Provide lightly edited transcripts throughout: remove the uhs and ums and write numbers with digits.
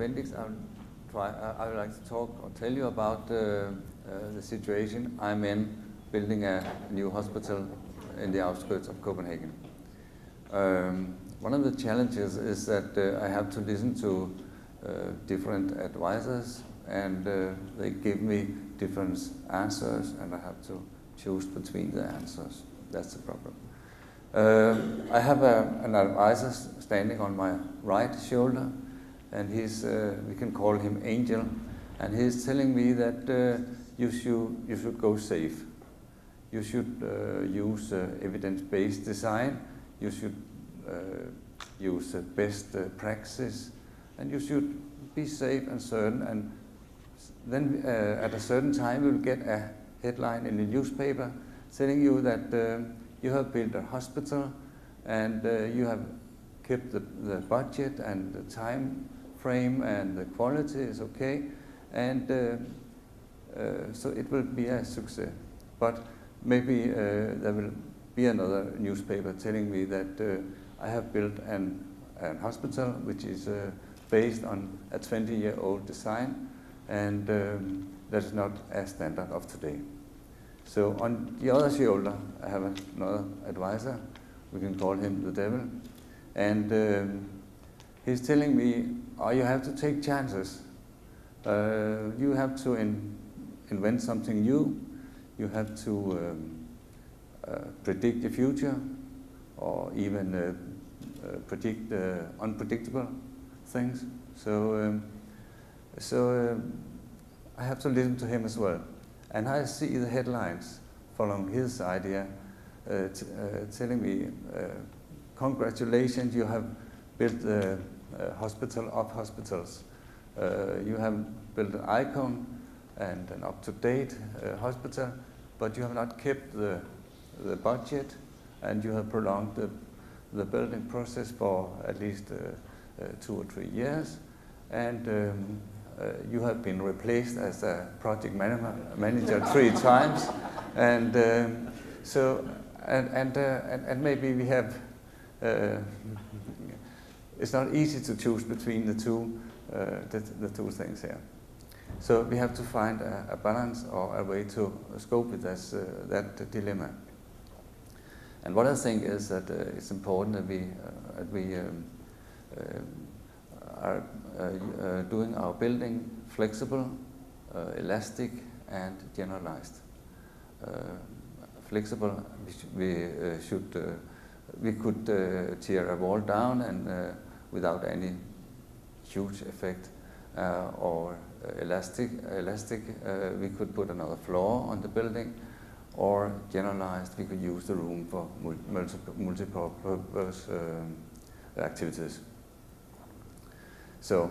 appendix, I would like to talk or tell you about the situation I'm in building a new hospital in the outskirts of Copenhagen. One of the challenges is that I have to listen to different advisors, and they give me different answers, and I have to choose between the answers. That's the problem. I have an advisor standing on my right shoulder, and we can call him Angel, and he's telling me that you should go safe. You should use evidence-based design. You should use best practice, and you should be safe and certain. And then at a certain time, you'll get a headline in the newspaper telling you that you have built a hospital, and you have kept the budget and the time frame, and the quality is okay, and so it will be a success. But maybe there will be another newspaper telling me that I have built an hospital which is based on a 20-year-old design, and that is not a standard of today. So on the other shoulder, I have another advisor. We can call him the devil, and he's telling me, "Oh, you have to take chances. You have to invent something new. You have to predict the future, or even predict unpredictable things." So I have to listen to him as well. And I see the headlines following his idea, telling me, "Congratulations, you have built a hospital of hospitals. You have built an icon and an up-to-date hospital, but you have not kept the budget, and you have prolonged the building process for at least 2 or 3 years, and you have been replaced as a project manager 3 times, and and maybe we have. It's not easy to choose between the two things here. So we have to find a balance or a way to cope with that dilemma. And what I think is that it's important that we are doing our building flexible, elastic, and generalized. Flexible, we could tear a wall down and without any huge effect, or elastic, we could put another floor on the building, or generalized, we could use the room for multi-purpose activities. So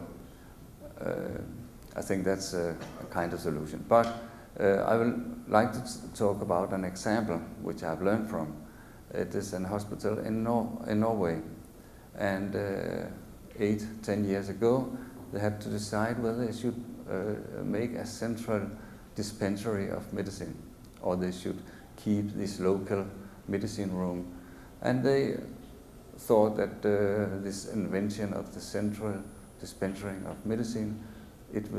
I think that's a kind of solution. But I would like to talk about an example which I've learned from. It is a hospital in Norway, and 8-10 years ago they had to decide whether they should make a central dispensary of medicine, or they should keep this local medicine room. And they thought that this invention of the central dispensary of medicine, it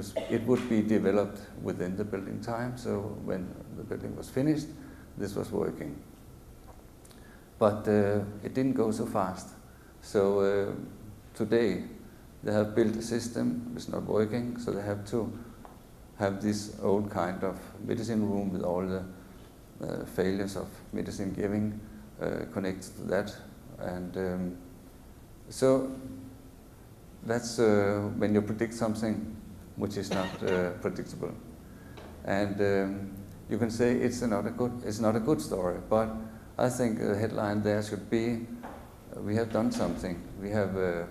would be developed within the building time, so when the building was finished, this was working. But it didn't go so fast. So today they have built a system that's not working, so they have to have this old kind of medicine room with all the failures of medicine giving connected to that. And so that's when you predict something which is not predictable. And you can say it's not a good story, but I think the headline there should be, we have done something. We have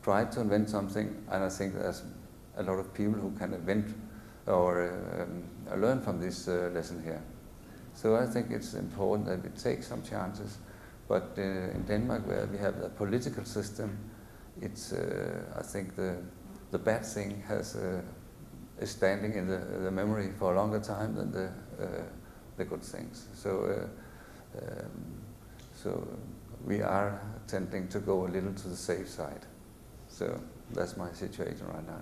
tried to invent something, and I think there's a lot of people who can invent or learn from this lesson here. So I think it's important that we take some chances. But in Denmark, where we have the political system, it's I think the bad thing is standing in the memory for a longer time than the good things. So we are tending to go a little to the safe side. So that's my situation right now.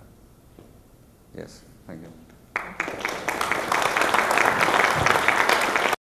Yes, thank you.